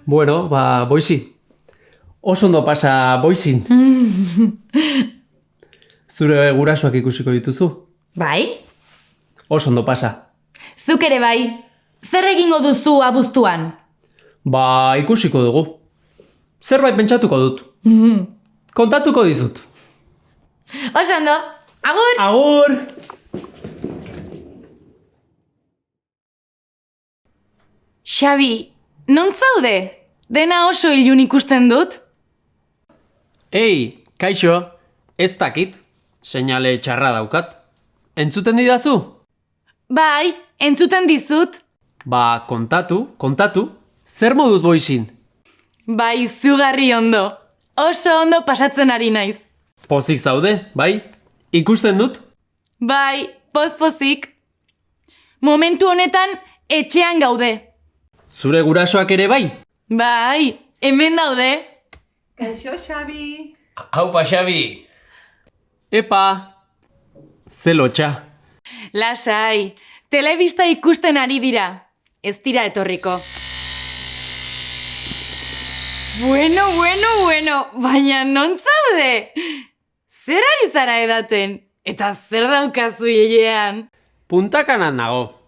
Bueno, boizi. Oso ondo pasa boizin. Zure gurasoak ikusiko dituzu. Bai? Oso ondo pasa. Zuk ere bai. Zer egingo duzu abuztuan? Ikusiko dugu. Zerbait pentsatuko dut. Kontatuko dizut. Oso ondo. Agur! Agur! Xabi, non zaude? Dena oso ilun ikusten dut? Ei, kaixo, ez dakit. Seinale txarra daukat. Entzuten didazu? Bai, entzuten dizut. Kontatu. Zer moduz boizin? Bai, izugarri ondo. Oso ondo pasatzen ari naiz. Pozik zaude, bai? Ikusten dut? Bai, poz-pozik. Momentu honetan etxean gaude. Zure gurasoak ere bai? Bai, hemen daude. Kaixo, Xabi. Haupa, Xabi. Epa. Ze lotxa. Lasai, telebista ikusten ari dira. Ez dira etorriko. Bueno, baina non zaude? Zer ari zara edaten? Eta zer daukazu hilean? Puntakanan nago.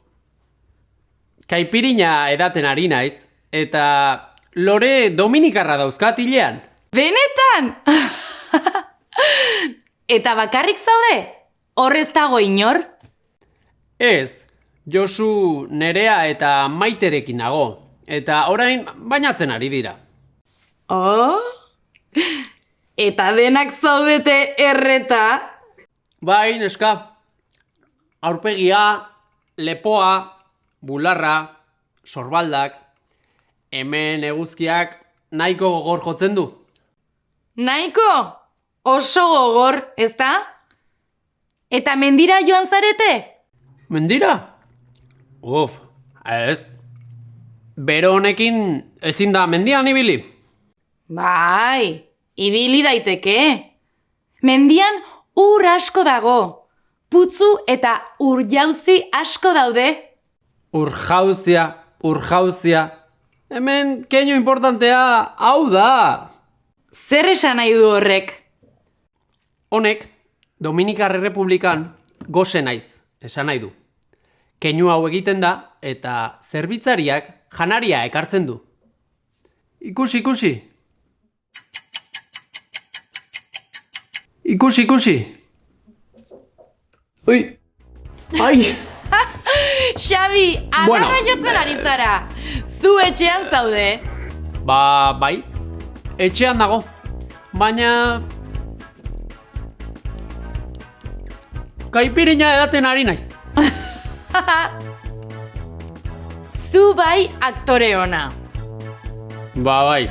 Kaipirina edaten ari naiz, eta lore dominikarra dauzkat hilean. Benetan! Eta bakarrik zaude? Horrez dago inor? Ez, Josu, Nerea eta Maiterekin nago, eta orain bainatzen ari dira. Oh? Eta denak zaudete erreta? Bai, neska. Aurpegia, lepoa, bularra, sorbaldak, hemen eguzkiak nahiko gogor jotzen du. Nahiko? Oso gogor, ezta? Eta mendira joan zarete? Mendira? Uf, ez. Bero honekin ezin da mendian ibili. Bai, ibili daiteke. Mendian ur asko dago. Putzu eta ur jauzi asko daude. Urjauzia. Hemen keinu importantea hau da. Zer esan nahi du horrek? Honek, Dominikar Errepublikan gose naiz, esan nahi du. Keinu hau egiten da eta zerbitzariak janaria ekartzen du. Ikusi. Ikusi. Ui. Ai. Xabi, adarra jotzen ari zara. Zu etxean zaude. Bai. Etxean dago. Baina kaipirina edaten ari naiz. Zu bai aktore ona. Bai.